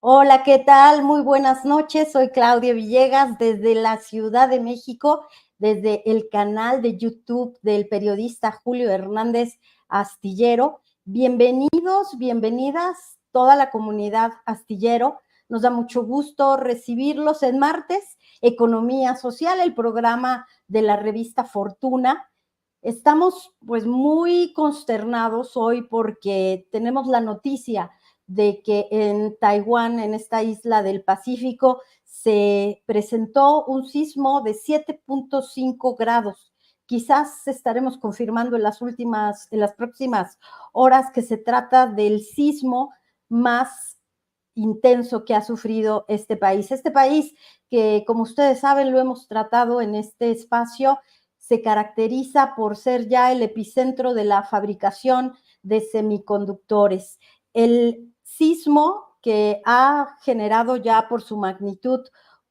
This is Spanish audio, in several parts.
Hola, ¿qué tal? Muy buenas noches. Soy Claudia Villegas desde la Ciudad de México, desde el canal de YouTube del periodista Julio Hernández Astillero. Bienvenidos, bienvenidas toda la comunidad astillero. Nos da mucho gusto recibirlos en martes, Economía Social, el programa de la revista Fortuna. Estamos pues muy consternados hoy porque tenemos la noticia de que en Taiwán, en esta isla del Pacífico, se presentó un sismo de 7.5 grados. Quizás estaremos confirmando en las próximas horas que se trata del sismo más intenso que ha sufrido este país. Este país que, como ustedes saben, lo hemos tratado en este espacio, se caracteriza por ser ya el epicentro de la fabricación de semiconductores. El sismo que ha generado ya por su magnitud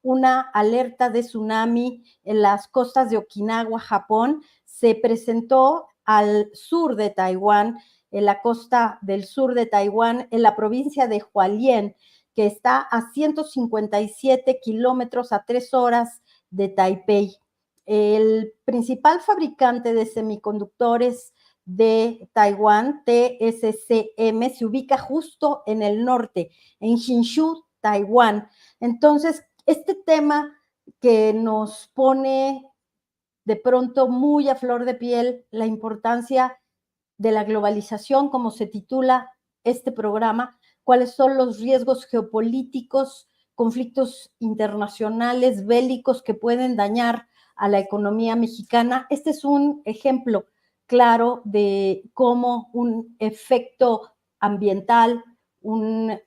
una alerta de tsunami en las costas de Okinawa, Japón, se presentó al sur de Taiwán, en la costa del sur de Taiwán, en la provincia de Hualien, que está a 157 kilómetros a 3 horas de Taipei. El principal fabricante de semiconductores de Taiwán, TSCM, se ubica justo en el norte, en Hsinchu, Taiwán. Entonces, este tema que nos pone de pronto muy a flor de piel la importancia de la globalización, como se titula este programa, cuáles son los riesgos geopolíticos, conflictos internacionales, bélicos que pueden dañar a la economía mexicana. Este es un ejemplo claro de cómo un efecto ambiental, un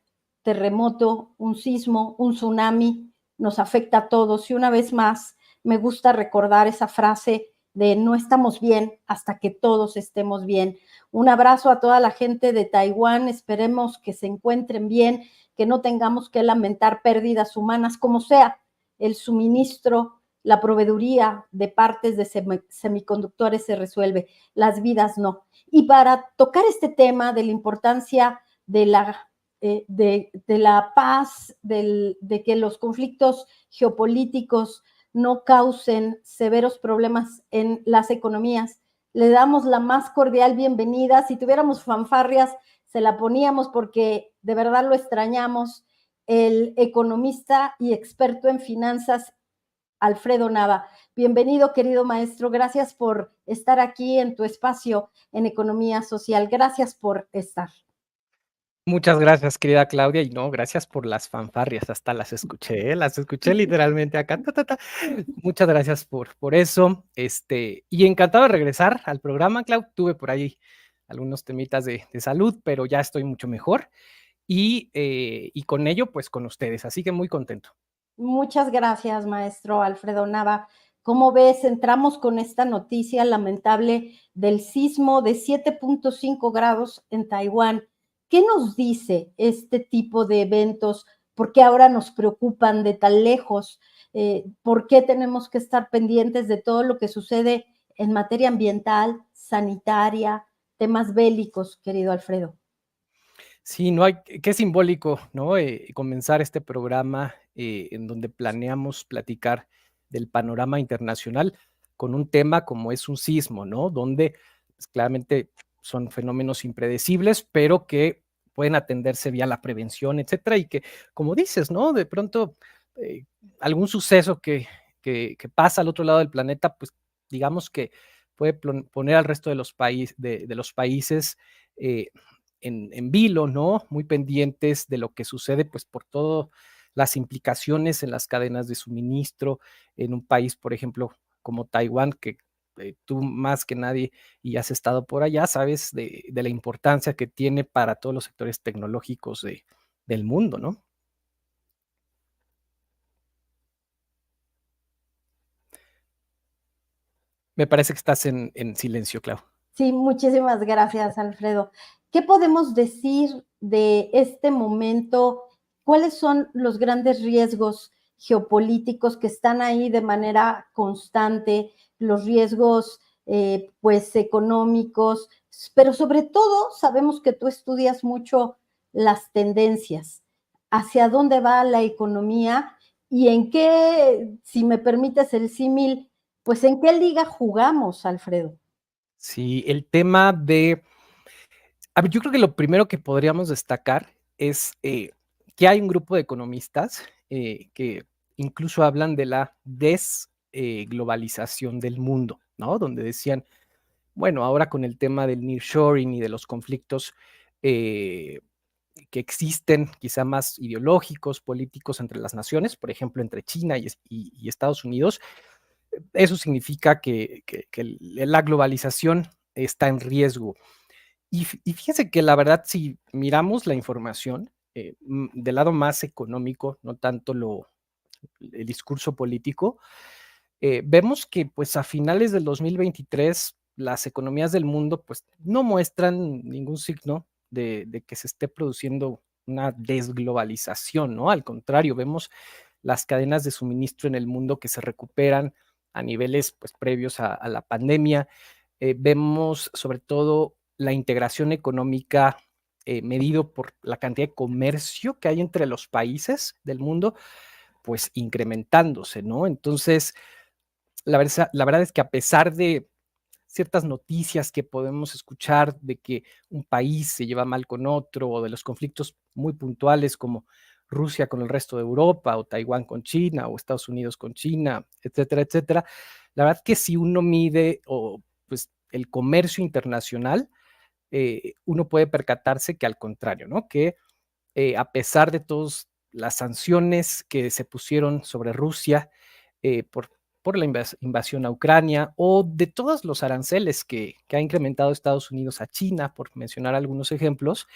terremoto, un sismo, un tsunami nos afecta a todos. Y una vez más, me gusta recordar esa frase de no estamos bien hasta que todos estemos bien. Un abrazo a toda la gente de Taiwán, esperemos que se encuentren bien, que no tengamos que lamentar pérdidas humanas, como sea el suministro, la proveeduría de partes de semiconductores se resuelve, las vidas no. Y para tocar este tema de la importancia de la paz, de que los conflictos geopolíticos no causen severos problemas en las economías. Le damos la más cordial bienvenida. Si tuviéramos fanfarrias, se la poníamos porque de verdad lo extrañamos. El economista y experto en finanzas, Alfredo Nava. Bienvenido, querido maestro. Gracias por estar aquí en tu espacio en Economía Social. Gracias por estar. Muchas gracias, querida Claudia, y no, gracias por las fanfarrias, hasta las escuché literalmente acá, ta, ta, ta. Muchas gracias por eso, y encantado de regresar al programa, Clau. Tuve por ahí algunos temitas de salud, pero ya estoy mucho mejor, y con ello, pues, con ustedes, así que muy contento. Muchas gracias, maestro Alfredo Nava. ¿Cómo ves? Entramos con esta noticia lamentable del sismo de 7.5 grados en Taiwán. ¿Qué nos dice este tipo de eventos? ¿Por qué ahora nos preocupan de tan lejos? ¿Por qué tenemos que estar pendientes de todo lo que sucede en materia ambiental, sanitaria, temas bélicos, querido Alfredo? Sí, no hay qué simbólico, ¿no? Comenzar este programa, en donde planeamos platicar del panorama internacional con un tema como es un sismo, ¿no? Donde, pues, claramente son fenómenos impredecibles, pero que pueden atenderse vía la prevención, etcétera, y que, como dices, ¿no? De pronto, eh, algún suceso que pasa al otro lado del planeta, pues, digamos que puede poner al resto de los países, eh, en vilo, ¿no? Muy pendientes de lo que sucede, pues por todas las implicaciones en las cadenas de suministro en un país, por ejemplo, como Taiwán, que tú más que nadie y has estado por allá, sabes de la importancia que tiene para todos los sectores tecnológicos del mundo, ¿no? Me parece que estás en silencio, Clau. Sí, muchísimas gracias, Alfredo. ¿Qué podemos decir de este momento? ¿Cuáles son los grandes riesgos geopolíticos que están ahí de manera constante? Los riesgos, pues, económicos, pero sobre todo sabemos que tú estudias mucho las tendencias. hacia dónde va la economía y en qué, si me permites el símil, pues en qué liga jugamos, Alfredo. Sí, el tema de a ver, yo creo que lo primero que podríamos destacar es, que hay un grupo de economistas, que incluso hablan de la globalización del mundo, ¿no? Donde decían, bueno, ahora con el tema del nearshoring y de los conflictos, eh, que existen, quizá más ideológicos, políticos entre las naciones, por ejemplo, entre China y Estados Unidos, eso significa que la globalización está en riesgo. Y fíjense que la verdad, si miramos la información, del lado más económico, no tanto el discurso político, vemos que pues a finales del 2023 las economías del mundo pues no muestran ningún signo de que se esté produciendo una desglobalización, ¿no? Al contrario, vemos las cadenas de suministro en el mundo que se recuperan a niveles pues previos a la pandemia. Vemos sobre todo la integración económica medido por la cantidad de comercio que hay entre los países del mundo, pues incrementándose, ¿no? Entonces, la verdad es que a pesar de ciertas noticias que podemos escuchar de que un país se lleva mal con otro o de los conflictos muy puntuales como Rusia con el resto de Europa o Taiwán con China o Estados Unidos con China, etcétera, etcétera. La verdad que si uno mide o pues el comercio internacional, uno puede percatarse que al contrario, ¿no? Que a pesar de todas las sanciones que se pusieron sobre Rusia eh, por, por la invasión a Ucrania o de todos los aranceles que ha incrementado Estados Unidos a China, por mencionar algunos ejemplos,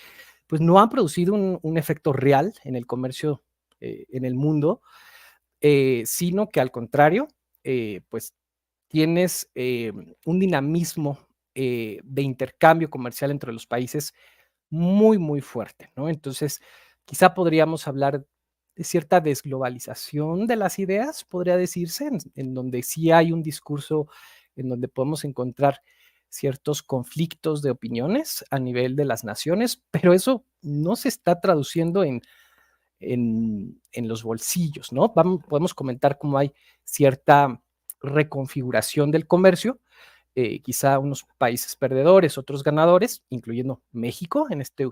pues no han producido un efecto real en el comercio en el mundo, sino que al contrario, pues tienes un dinamismo de intercambio comercial entre los países muy, muy fuerte, ¿no? Entonces, quizá podríamos hablar de cierta desglobalización de las ideas, podría decirse, en donde sí hay un discurso en donde podemos encontrar ciertos conflictos de opiniones a nivel de las naciones, pero eso no se está traduciendo en los bolsillos, ¿no? Podemos comentar cómo hay cierta reconfiguración del comercio, quizá unos países perdedores, otros ganadores, incluyendo México en este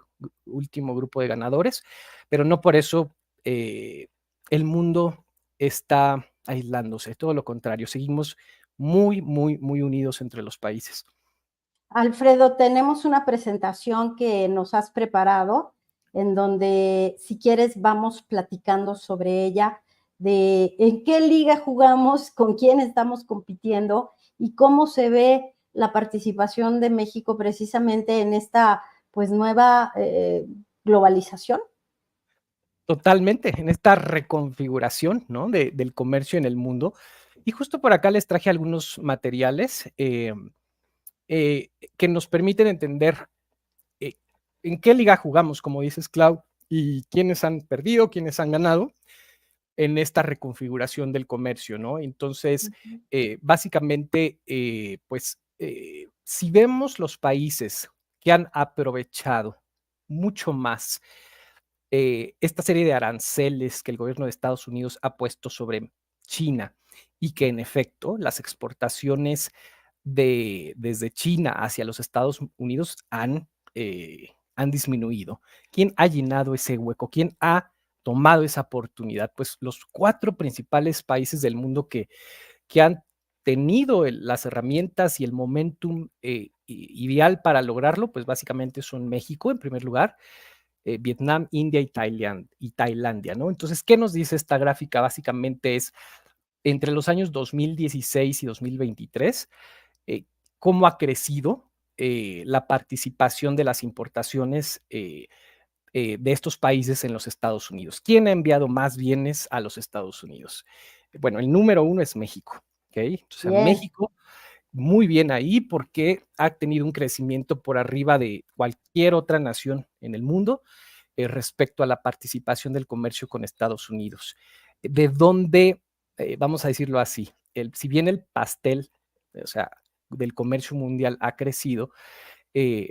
último grupo de ganadores, pero no por eso el mundo está aislándose, todo lo contrario, seguimos muy, muy, muy unidos entre los países. Alfredo, tenemos una presentación que nos has preparado, en donde, si quieres, vamos platicando sobre ella, de en qué liga jugamos, con quién estamos compitiendo y cómo se ve la participación de México precisamente en esta pues nueva globalización. Totalmente, en esta reconfiguración, ¿no? Del comercio en el mundo. Y justo por acá les traje algunos materiales que nos permiten entender eh, en qué liga jugamos, como dices, Clau, y quiénes han perdido, quiénes han ganado en esta reconfiguración del comercio, ¿no? Entonces, básicamente, si vemos los países que han aprovechado mucho más esta serie de aranceles que el gobierno de Estados Unidos ha puesto sobre China y que en efecto las exportaciones desde China hacia los Estados Unidos han disminuido. ¿Quién ha llenado ese hueco? ¿Quién ha tomado esa oportunidad? Pues los cuatro principales países del mundo que han tenido las herramientas y el momentum ideal para lograrlo, pues básicamente son México en primer lugar, Vietnam, India y Tailandia, ¿no? Entonces, ¿qué nos dice esta gráfica? Básicamente es entre los años 2016 y 2023, eh, cómo ha crecido la participación de las importaciones de estos países en los Estados Unidos. ¿Quién ha enviado más bienes a los Estados Unidos? Bueno, el número uno es México, ¿ok? Entonces, Bien. México muy bien ahí porque ha tenido un crecimiento por arriba de cualquier otra nación en el mundo respecto a la participación del comercio con Estados Unidos. De donde, vamos a decirlo así, si bien el pastel, o sea, del comercio mundial ha crecido,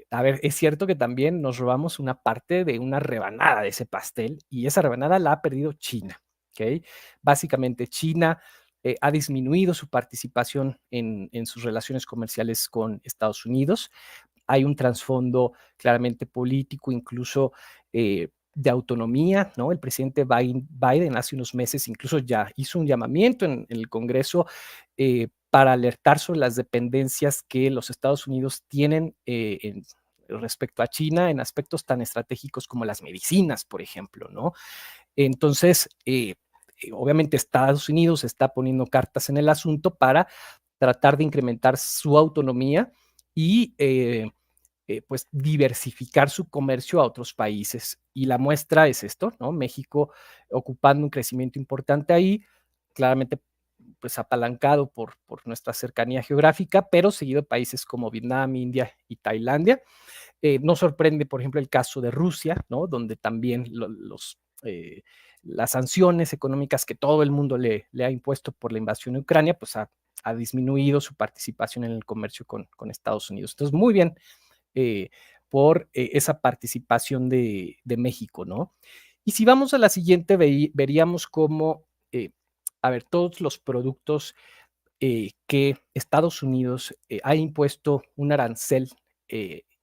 a ver, es cierto que también nos robamos una parte de una rebanada de ese pastel y esa rebanada la ha perdido China, ¿ok? Básicamente China ha disminuido su participación en sus relaciones comerciales con Estados Unidos. Hay un trasfondo claramente político, incluso de autonomía, ¿no? El presidente Biden hace unos meses incluso ya hizo un llamamiento en el Congreso para alertar sobre las dependencias que los Estados Unidos tienen respecto a China en aspectos tan estratégicos como las medicinas, por ejemplo, ¿no? Entonces, obviamente Estados Unidos está poniendo cartas en el asunto para tratar de incrementar su autonomía y pues diversificar su comercio a otros países. Y la muestra es esto, ¿no? México ocupando un crecimiento importante ahí, claramente pues apalancado por nuestra cercanía geográfica, pero seguido de países como Vietnam, India y Tailandia. No sorprende, por ejemplo, el caso de Rusia, ¿no? Donde también las sanciones económicas que todo el mundo le ha impuesto por la invasión de Ucrania, pues ha disminuido su participación en el comercio con Estados Unidos. Entonces, muy bien eh, por esa participación de México, ¿no? Y si vamos a la siguiente, veríamos cómo, a ver, todos los productos que Estados Unidos ha impuesto un arancel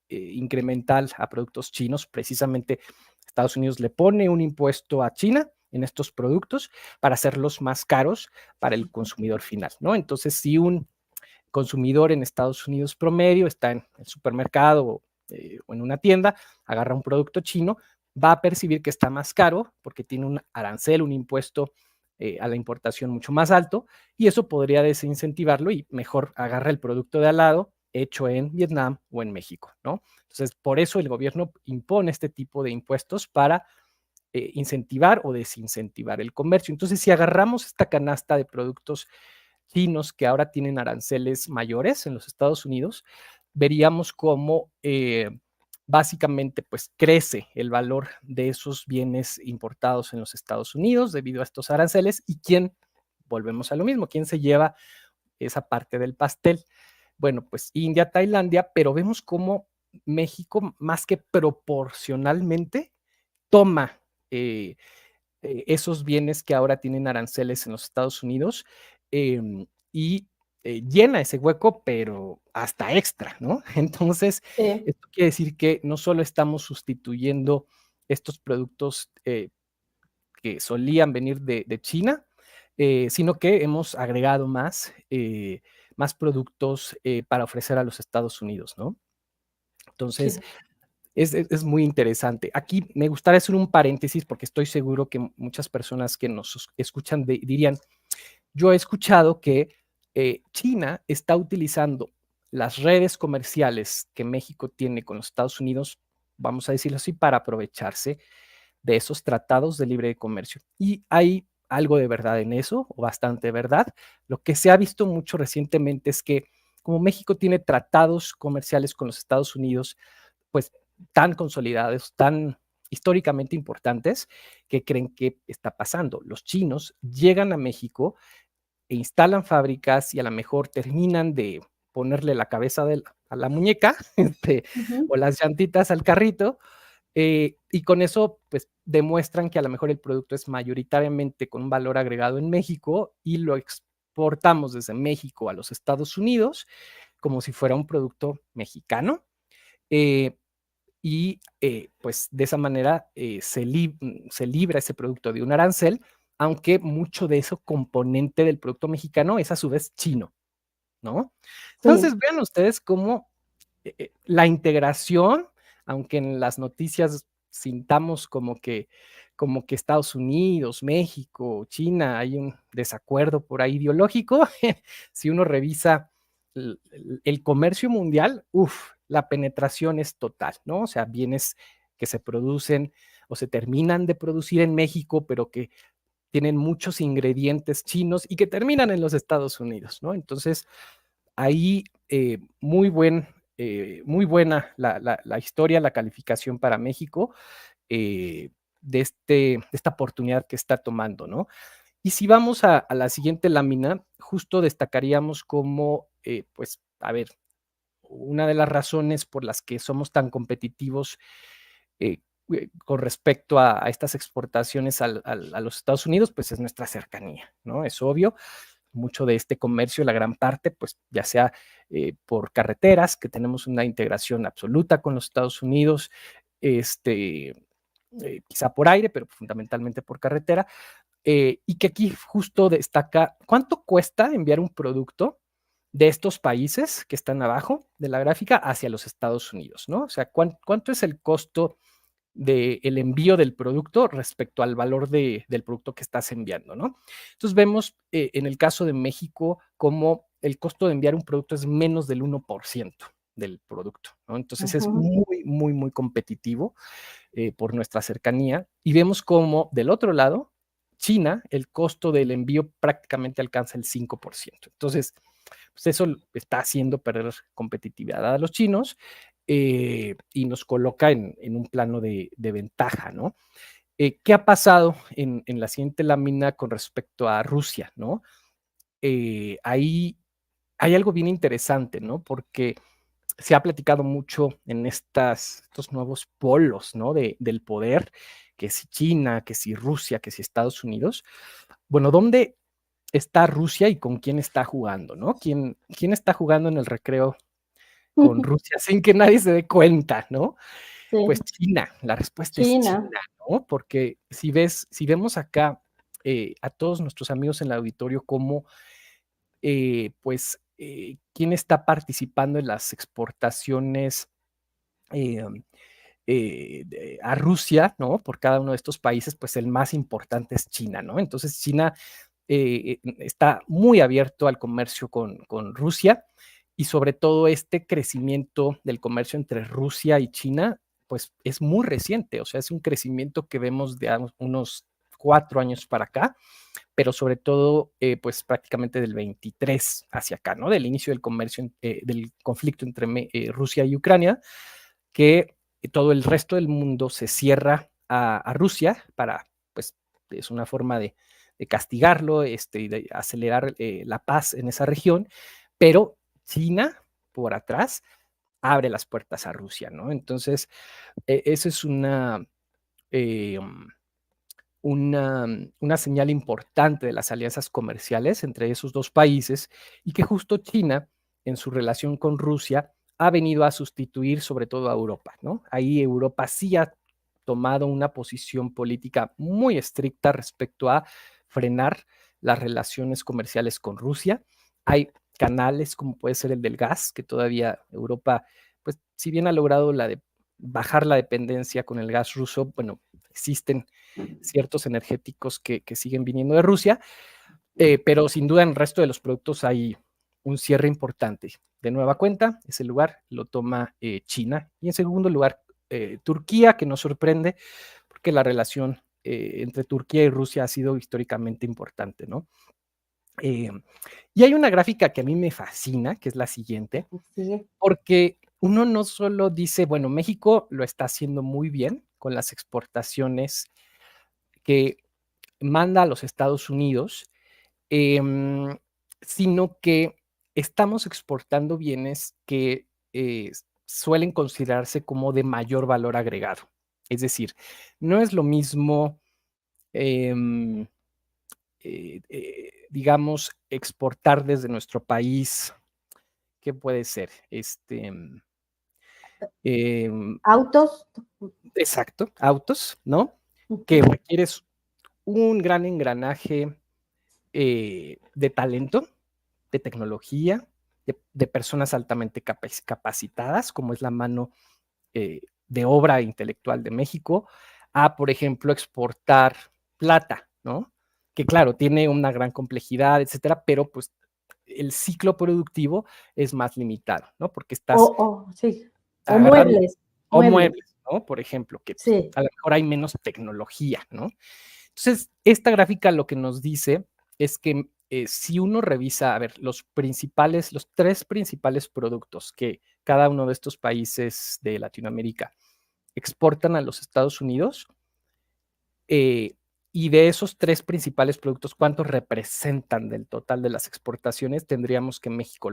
incremental a productos chinos. Precisamente Estados Unidos le pone un impuesto a China en estos productos para hacerlos más caros para el consumidor final, ¿no? Entonces, si un consumidor en Estados Unidos promedio está en el supermercado o en una tienda, agarra un producto chino, va a percibir que está más caro porque tiene un arancel, un impuesto a la importación mucho más alto y eso podría desincentivarlo y mejor agarra el producto de al lado hecho en Vietnam o en México, ¿no? Entonces, por eso el gobierno impone este tipo de impuestos para incentivar o desincentivar el comercio. Entonces, si agarramos esta canasta de productos chinos que ahora tienen aranceles mayores en los Estados Unidos, veríamos cómo básicamente pues crece el valor de esos bienes importados en los Estados Unidos debido a estos aranceles y quién, volvemos a lo mismo, quién se lleva esa parte del pastel. Bueno, pues India, Tailandia, pero vemos cómo México más que proporcionalmente toma esos bienes que ahora tienen aranceles en los Estados Unidos y llena ese hueco, pero hasta extra, ¿no? Entonces, Sí. esto quiere decir que no solo estamos sustituyendo estos productos que solían venir de China, sino que hemos agregado más productos para ofrecer a los Estados Unidos, ¿no? Entonces, Sí. es muy interesante. Aquí me gustaría hacer un paréntesis porque estoy seguro que muchas personas que nos escuchan dirían, yo he escuchado que China está utilizando las redes comerciales que México tiene con los Estados Unidos, vamos a decirlo así, para aprovecharse de esos tratados de libre comercio. Y hay algo de verdad en eso, o bastante verdad. Lo que se ha visto mucho recientemente es que como México tiene tratados comerciales con los Estados Unidos, pues tan consolidados, tan históricamente importantes, que creen que está pasando. Los chinos llegan a México e instalan fábricas y a lo mejor terminan de ponerle la cabeza a la muñeca Ujú. o las llantitas al carrito y con eso pues demuestran que a lo mejor el producto es mayoritariamente con un valor agregado en México y lo exportamos desde México a los Estados Unidos como si fuera un producto mexicano. Eh, y pues de esa manera se libra ese producto de un arancel, aunque mucho de eso componente del producto mexicano es a su vez chino, ¿no? Entonces Sí. vean ustedes cómo la integración, aunque en las noticias sintamos como que Estados Unidos, México, China, hay un desacuerdo por ahí ideológico, si uno revisa el comercio mundial, la penetración es total, ¿no? O sea, bienes que se producen o se terminan de producir en México, pero que tienen muchos ingredientes chinos y que terminan en los Estados Unidos, ¿no? Entonces, ahí muy buena la historia, la calificación para México de esta oportunidad que está tomando, ¿no? Y si vamos a la siguiente lámina, justo destacaríamos cómo, pues, a ver, una de las razones por las que somos tan competitivos con respecto a estas exportaciones a los Estados Unidos, pues es nuestra cercanía, ¿no? Es obvio, mucho de este comercio, la gran parte, pues ya sea por carreteras, que tenemos una integración absoluta con los Estados Unidos, quizá por aire, pero fundamentalmente por carretera, y que aquí justo destaca cuánto cuesta enviar un producto de estos países que están abajo de la gráfica hacia los Estados Unidos, ¿no? O sea, cuánto es el costo del envío del producto respecto al valor del producto que estás enviando, ¿no? Entonces vemos en el caso de México cómo el costo de enviar un producto es menos del 1% del producto, ¿no? Entonces es muy, muy, muy competitivo por nuestra cercanía y vemos cómo del otro lado, China, el costo del envío prácticamente alcanza el 5%. Entonces, pues eso está haciendo perder competitividad a los chinos y nos coloca en un plano de ventaja, ¿no? ¿Qué ha pasado en la siguiente lámina con respecto a Rusia, ¿no? Ahí hay algo bien interesante, ¿no? Porque se ha platicado mucho en estos nuevos polos, ¿no? Del poder, que si China, que si Rusia, que si Estados Unidos. Bueno, ¿dónde está Rusia y con quién está jugando, ¿no? ¿Quién está jugando en el recreo con Rusia sin que nadie se dé cuenta, ¿no? Pues Sí, China, la respuesta es China, China. ¿no? Porque si vemos acá a todos nuestros amigos en el auditorio cómo, quién está participando en las exportaciones eh, a Rusia, ¿no? Por cada uno de estos países, pues el más importante es China, ¿no? Entonces China está muy abierto al comercio con Rusia y sobre todo este crecimiento del comercio entre Rusia y China, pues es muy reciente, o sea, es un crecimiento que vemos de unos 4 años para acá, pero sobre todo, pues prácticamente del 23 hacia acá, ¿no? Del inicio del comercio, del conflicto entre Rusia y Ucrania, que todo el resto del mundo se cierra a Rusia para, pues, es una forma de castigarlo y de acelerar la paz en esa región, pero China, por atrás, abre las puertas a Rusia, ¿no? Entonces, eso es eh, una señal importante de las alianzas comerciales entre esos dos países y que justo China, en su relación con Rusia, ha venido a sustituir sobre todo a Europa, ¿no? Ahí Europa sí ha tomado una posición política muy estricta respecto a frenar las relaciones comerciales con Rusia. Hay canales como puede ser el del gas, que todavía Europa, pues si bien ha logrado bajar la dependencia con el gas ruso, bueno, existen ciertos energéticos que siguen viniendo de Rusia, pero sin duda en el resto de los productos hay un cierre importante. De nueva cuenta, ese lugar lo toma China y en segundo lugar Turquía, que nos sorprende porque la relación entre Turquía y Rusia ha sido históricamente importante, ¿no? Y hay una gráfica que a mí me fascina, que es la siguiente, Sigue. porque uno no solo dice, bueno, México lo está haciendo muy bien con las exportaciones que manda a los Estados Unidos, em, sino que estamos exportando bienes que suelen considerarse como de mayor valor agregado. Es decir, no es lo mismo, em, digamos, exportar desde nuestro país, ¿qué puede ser? Em, Autos. exacto, autos, ¿no? Que requieres un gran engranaje de talento, de tecnología, de personas altamente capacitadas, como es la mano de obra intelectual de México, a, por ejemplo, exportar plata, ¿no? Que claro, tiene una gran complejidad, etcétera, pero pues el ciclo productivo es más limitado, ¿no? Porque estás Sí. O agarrando muebles, o muebles. muebles, ¿no? Por ejemplo, que pues, Sí. a lo mejor hay menos tecnología, ¿no? Entonces, esta gráfica lo que nos dice es que si uno revisa, a ver, los tres principales productos que cada uno de estos países de Latinoamérica exportan a los Estados Unidos, y de esos tres principales productos, ¿cuántos representan del total de las exportaciones? Tendríamos que México,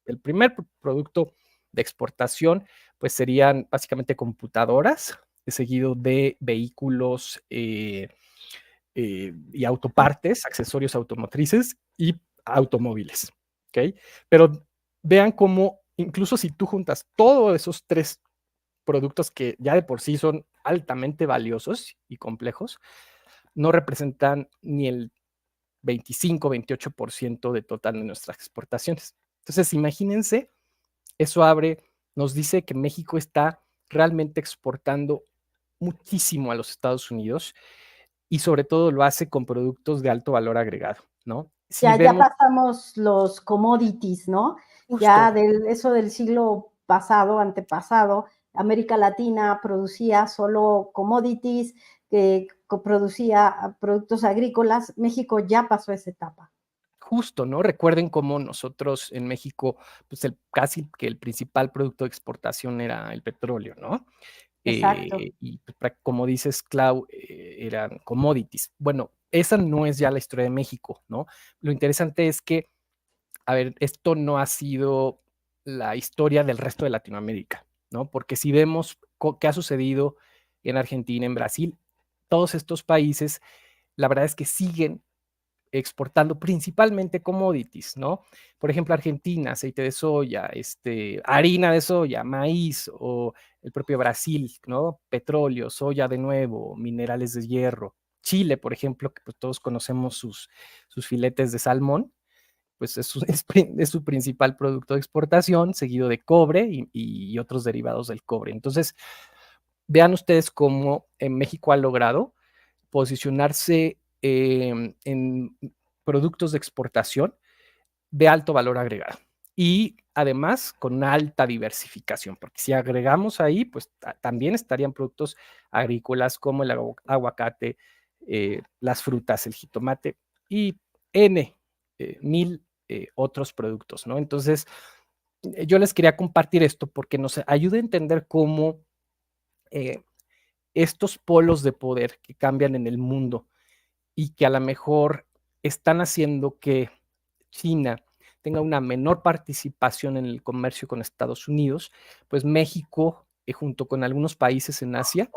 el primer producto de exportación, pues serían básicamente computadoras, seguido de vehículos y autopartes, accesorios automotrices y automóviles, ¿ok? Pero vean cómo incluso si tú juntas todos esos 3 productos que ya de por sí son altamente valiosos y complejos, no representan ni el 25-28% de total de nuestras exportaciones. Entonces, imagínense, eso nos dice que México está realmente exportando muchísimo a los Estados Unidos y sobre todo lo hace con productos de alto valor agregado, ¿no? Si Ya vemos pasamos los commodities, ¿no? justo, Ya eso del siglo pasado, antepasado, América Latina producía solo commodities, producía productos agrícolas. México ya pasó esa etapa. justo, ¿no? Recuerden cómo nosotros en México, pues casi que el principal producto de exportación era el petróleo, ¿no? Exacto. Y pues, como dices, Clau, eran commodities. Bueno, esa no es ya la historia de México, ¿no? Lo interesante es que, a ver, esto no ha sido la historia del resto de Latinoamérica, ¿no? Porque si vemos qué ha sucedido en Argentina, en Brasil, todos estos países, la verdad es que siguen exportando principalmente commodities, ¿no? Por ejemplo, Argentina, aceite de soya, harina de soya, maíz, o el propio Brasil, ¿no? Petróleo, soya de nuevo, minerales de hierro. Chile, por ejemplo, que pues todos conocemos sus filetes de salmón, pues es su principal producto de exportación, seguido de cobre y otros derivados del cobre. Entonces, vean ustedes cómo en México ha logrado posicionarse en productos de exportación de alto valor agregado y además con una alta diversificación, porque si agregamos ahí, pues también estarían productos agrícolas como el aguacate, las frutas, el jitomate y N, mil otros productos, ¿no? Entonces, yo les quería compartir esto porque nos ayuda a entender cómo eh, estos polos de poder que cambian en el mundo y que a lo mejor están haciendo que China tenga una menor participación en el comercio con Estados Unidos, pues México, junto con algunos países en Asia,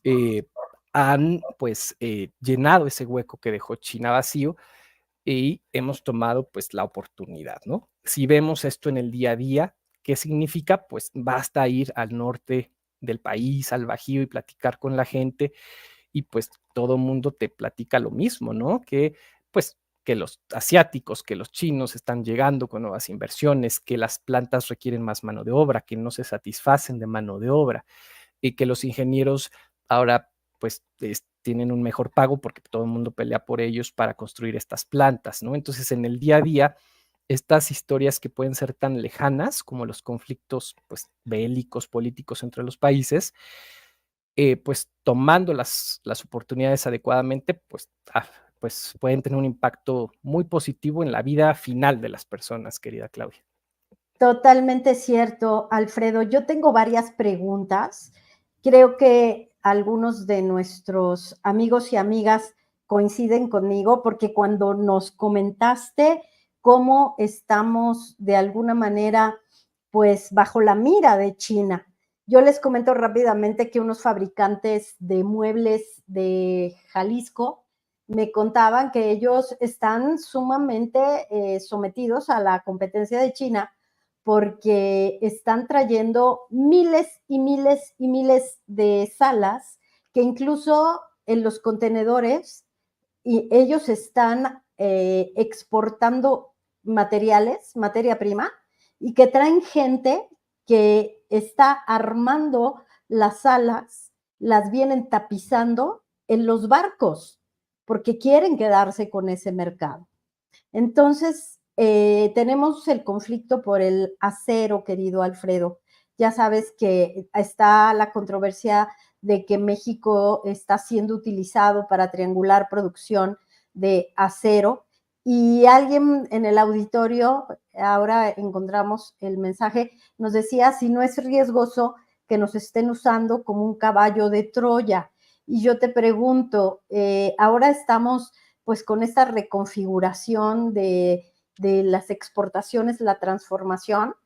eh, han pues llenado ese hueco que dejó China vacío y hemos tomado pues la oportunidad, ¿no? Si vemos esto en el día a día, ¿qué significa? Pues basta ir al norte del país, al Bajío y platicar con la gente y pues todo mundo te platica lo mismo, ¿no? Que pues que los asiáticos, que los chinos están llegando con nuevas inversiones, que las plantas requieren más mano de obra, que no se satisfacen de mano de obra y que los ingenieros ahora pues tienen un mejor pago porque todo el mundo pelea por ellos para construir estas plantas, ¿no? Entonces en el día a día, estas historias que pueden ser tan lejanas como los conflictos pues bélicos, políticos entre los países, pues tomando las oportunidades adecuadamente, pues pueden tener un impacto muy positivo en la vida final de las personas, querida Claudia. Totalmente cierto, Alfredo. Yo tengo varias preguntas. Creo que algunos de nuestros amigos y amigas coinciden conmigo porque cuando nos comentaste cómo estamos de alguna manera pues bajo la mira de China, yo les comento rápidamente que unos fabricantes de muebles de Jalisco me contaban que ellos están sumamente sometidos a la competencia de China porque están trayendo miles y miles y miles de salas que incluso en los contenedores y ellos están exportando materiales, materia prima, y que traen gente que está armando las salas, las vienen tapizando en los barcos, porque quieren quedarse con ese mercado. Entonces, tenemos el conflicto por el acero, querido Alfredo. Ya sabes que está la controversia de que México está siendo utilizado para triangular producción de acero. Y alguien en el auditorio, ahora encontramos el mensaje, nos decía si no es riesgoso que nos estén usando como un caballo de Troya. Y yo te pregunto, ahora estamos pues con esta reconfiguración de las exportaciones, la transformación,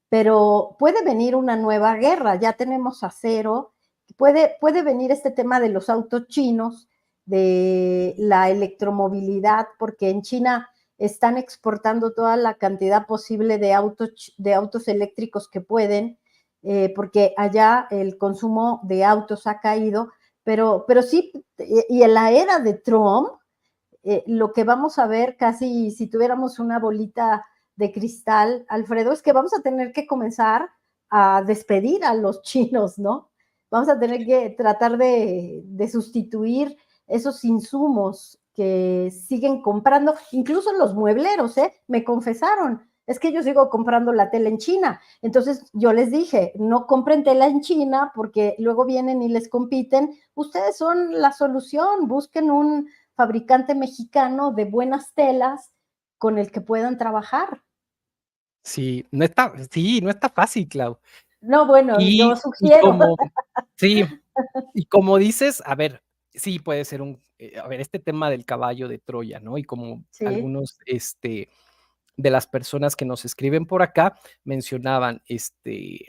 pero puede venir una nueva guerra, ya tenemos acero, puede venir este tema de los autos chinos, de la electromovilidad, porque en China están exportando toda la cantidad posible de autos eléctricos que pueden, porque allá el consumo de autos ha caído, pero sí, y en la era de Trump, lo que vamos a ver casi si tuviéramos una bolita de cristal, Alfredo, es que vamos a tener que comenzar a despedir a los chinos, ¿no? Vamos a tener que tratar de sustituir esos insumos que siguen comprando, incluso los muebleros, ¿eh? Me confesaron, es que yo sigo comprando la tela en China. Entonces yo les dije, no compren tela en China porque luego vienen y les compiten. Ustedes son la solución, busquen un fabricante mexicano de buenas telas con el que puedan trabajar. Sí, no está fácil, Clau. No, bueno, yo Y sugiero. como sí, y como dices, a ver, sí puede ser a ver, este tema del caballo de Troya, ¿no? Y como Sí, algunos, de las personas que nos escriben por acá mencionaban,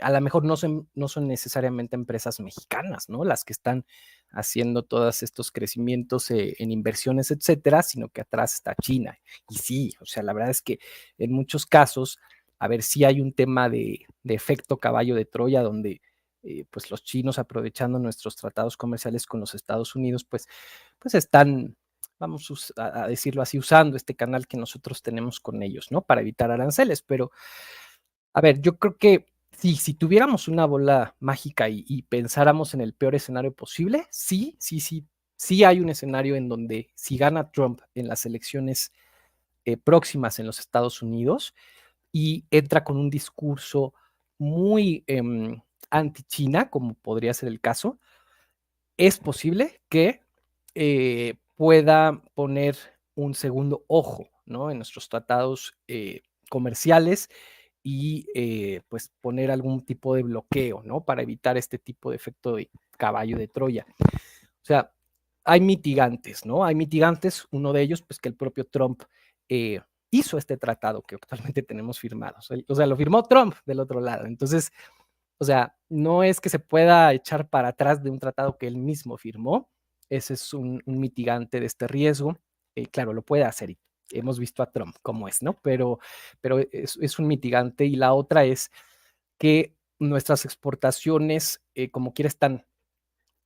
a lo mejor no son necesariamente empresas mexicanas, ¿no? Las que están haciendo todos estos crecimientos, en inversiones, etcétera, sino que atrás está China. Y sí, o sea, la verdad es que en muchos casos, a ver, sí hay un tema de efecto caballo de Troya, donde, pues, los chinos, aprovechando nuestros tratados comerciales con los Estados Unidos, pues están, vamos a decirlo así, usando este canal que nosotros tenemos con ellos, ¿no? Para evitar aranceles. Pero, a ver, yo creo que sí, si tuviéramos una bola mágica y pensáramos en el peor escenario posible, sí hay un escenario en donde si gana Trump en las elecciones, próximas en los Estados Unidos y entra con un discurso muy, anti-China, como podría ser el caso, es posible que, pueda poner un segundo ojo, ¿no? En nuestros tratados, comerciales y, pues, poner algún tipo de bloqueo, ¿no? Para evitar este tipo de efecto de caballo de Troya. O sea, hay mitigantes, ¿no? Hay mitigantes, uno de ellos, pues, que el propio Trump, eh, hizo este tratado que actualmente tenemos firmado. O sea, lo firmó Trump del otro lado. Entonces, o sea, no es que se pueda echar para atrás de un tratado que él mismo firmó. Ese es un mitigante de este riesgo. Claro, lo puede hacer y hemos visto a Trump cómo es, ¿no? Pero es un mitigante. Y la otra es que nuestras exportaciones, como quiera, están,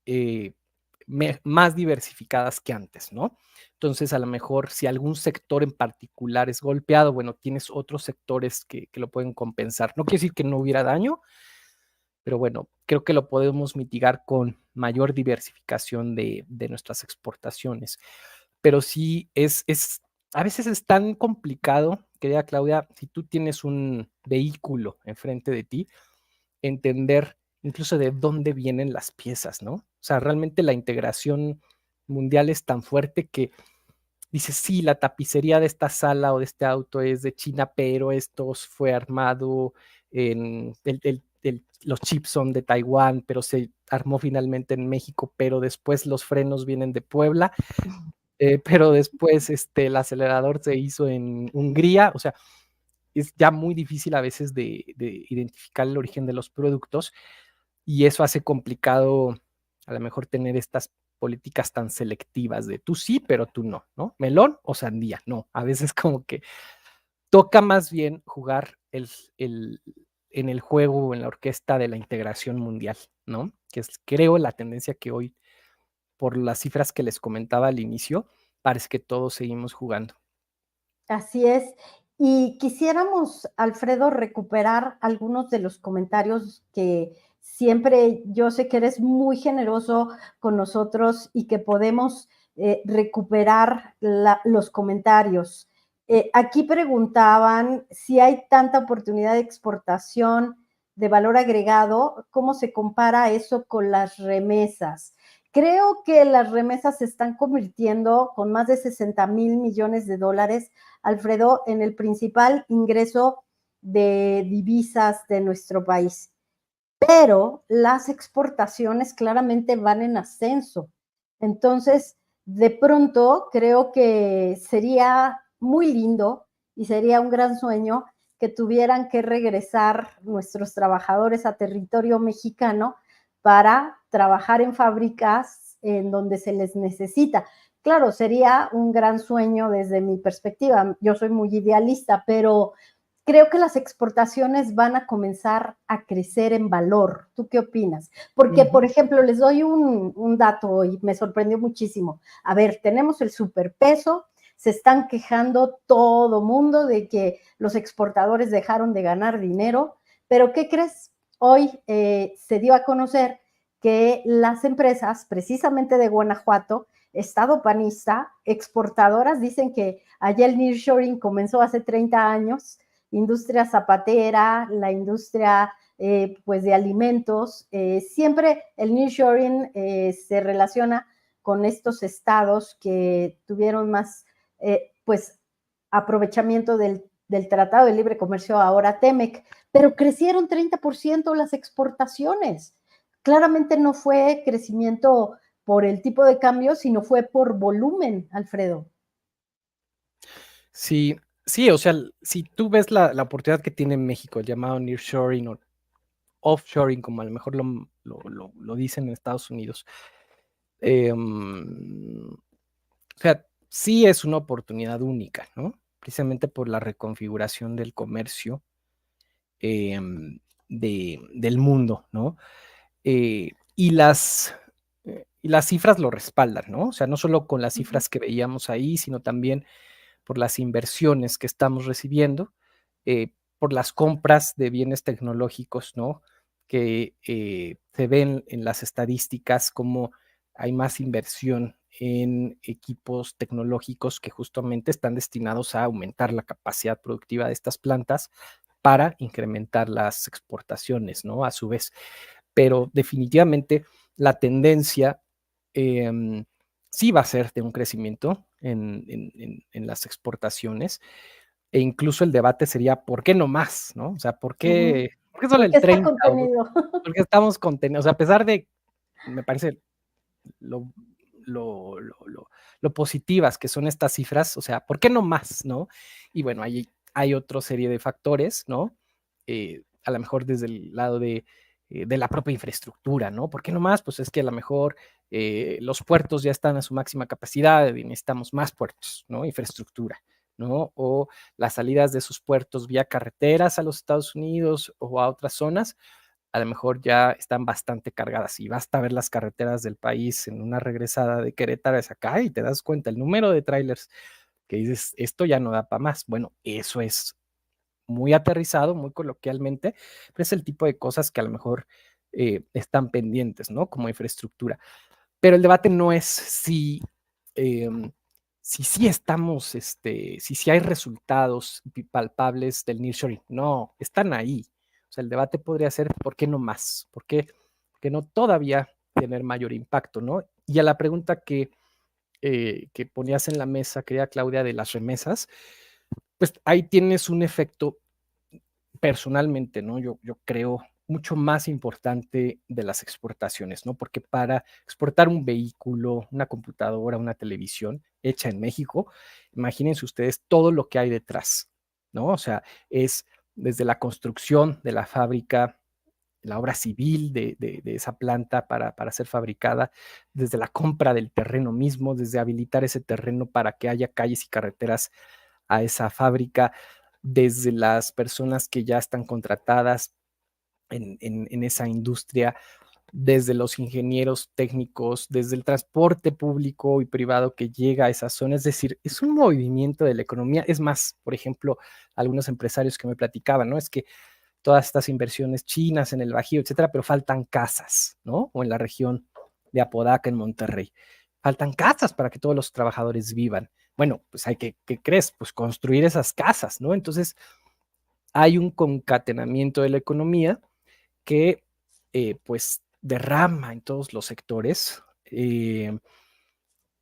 eh, más diversificadas que antes, ¿no? Entonces, a lo mejor si algún sector en particular es golpeado, bueno, tienes otros sectores que lo pueden compensar. No quiere decir que no hubiera daño, pero bueno, creo que lo podemos mitigar con mayor diversificación de nuestras exportaciones. Pero sí a veces es tan complicado, querida Claudia, si tú tienes un vehículo enfrente de ti, entender incluso de dónde vienen las piezas, ¿no? O sea, realmente la integración mundial es tan fuerte que dices, sí, la tapicería de esta sala o de este auto es de China, pero esto fue armado los chips son de Taiwán, pero se armó finalmente en México, pero después los frenos vienen de Puebla, pero después el acelerador se hizo en Hungría. O sea, es ya muy difícil a veces de identificar el origen de los productos y eso hace complicado a lo mejor tener estas políticas tan selectivas de tú sí, pero tú no, ¿no? Melón o sandía, no. A veces como que toca más bien jugar en el juego o en la orquesta de la integración mundial, ¿no? Que es, creo, la tendencia que hoy, por las cifras que les comentaba al inicio, parece que todos seguimos jugando. así es. Y quisiéramos, Alfredo, recuperar algunos de los comentarios que siempre yo sé que eres muy generoso con nosotros y que podemos recuperar los comentarios. Aquí preguntaban si hay tanta oportunidad de exportación de valor agregado, ¿cómo se compara eso con las remesas? Creo que las remesas se están convirtiendo con más de 60,000 millones de dólares, Alfredo, en el principal ingreso de divisas de nuestro país. Pero las exportaciones claramente van en ascenso. Entonces, de pronto, creo que sería muy lindo y sería un gran sueño que tuvieran que regresar nuestros trabajadores a territorio mexicano para trabajar en fábricas en donde se les necesita. Claro, sería un gran sueño desde mi perspectiva. Yo soy muy idealista, pero creo que las exportaciones van a comenzar a crecer en valor. ¿Tú qué opinas? Porque, por ejemplo, les doy un dato y me sorprendió muchísimo. A ver, tenemos el superpeso, se están quejando todo mundo de que los exportadores dejaron de ganar dinero, pero ¿qué crees? Hoy se dio a conocer que las empresas, precisamente de Guanajuato, estado panista, exportadoras, dicen que allá el nearshoring comenzó hace 30 años, industria zapatera, la industria pues de alimentos, siempre el nearshoring se relaciona con estos estados que tuvieron más pues aprovechamiento del Tratado de Libre Comercio, ahora TEMEC, pero crecieron 30% las exportaciones. Claramente no fue crecimiento por el tipo de cambio, sino fue por volumen, Alfredo. Sí, sí, o sea, si tú ves la oportunidad que tiene México, el llamado nearshoring o offshoring, como a lo mejor lo dicen en Estados Unidos, o sea, sí es una oportunidad única, ¿no? Precisamente por la reconfiguración del comercio del mundo, ¿no? Y las cifras lo respaldan, ¿no? O sea, no solo con las cifras que veíamos ahí, sino también por las inversiones que estamos recibiendo, por las compras de bienes tecnológicos, ¿no? Que se ven en las estadísticas como hay más inversión en equipos tecnológicos que justamente están destinados a aumentar la capacidad productiva de estas plantas para incrementar las exportaciones, ¿no? A su vez. Pero definitivamente la tendencia sí va a ser de un crecimiento en las exportaciones, e incluso el debate sería, ¿por qué no más? ¿No? O sea, ¿por qué solo ¿Por qué el está 30? contenido? ¿Por qué estamos contenidos? O sea, a pesar de, me parece, lo, lo positivas que son estas cifras, o sea, ¿por qué no más? ¿No? Y bueno, hay otra serie de factores, ¿no? A lo mejor desde el lado de la propia infraestructura, ¿no? ¿Por qué no más? Pues es que a lo mejor los puertos ya están a su máxima capacidad y necesitamos más puertos, ¿no? Infraestructura, ¿no? O las salidas de sus puertos vía carreteras a los Estados Unidos o a otras zonas, a lo mejor ya están bastante cargadas y basta ver las carreteras del país en una regresada de Querétaro hacia acá y te das cuenta el número de trailers que dices, esto ya no da para más. Bueno, eso es muy aterrizado, muy coloquialmente, pero es el tipo de cosas que a lo mejor están pendientes, ¿no? Como infraestructura. Pero el debate no es eh, si sí estamos, si sí hay resultados palpables del nearshoring. No, están ahí. O sea, el debate podría ser, ¿por qué no más? ¿Por qué no todavía tener mayor impacto, no? Y a la pregunta que ponías en la mesa, querida Claudia, de las remesas, pues ahí tienes un efecto personalmente, ¿no? Yo creo mucho más importante de las exportaciones, ¿no? Porque para exportar un vehículo, una computadora, una televisión hecha en México, imagínense ustedes todo lo que hay detrás, ¿no? O sea, es desde la construcción de la fábrica, la obra civil de esa planta para ser fabricada, desde la compra del terreno mismo, desde habilitar ese terreno para que haya calles y carreteras a esa fábrica, desde las personas que ya están contratadas en esa industria, desde los ingenieros técnicos, desde el transporte público y privado que llega a esa zona. Es decir, es un movimiento de la economía. Es más, por ejemplo, algunos empresarios que me platicaban, ¿no? Es que todas estas inversiones chinas en el Bajío, etcétera, pero faltan casas, ¿no? O en la región de Apodaca, en Monterrey. Faltan casas para que todos los trabajadores vivan. Bueno, pues hay que, ¿qué crees? Pues construir esas casas, ¿no? Entonces, hay un concatenamiento de la economía que, pues, derrama en todos los sectores y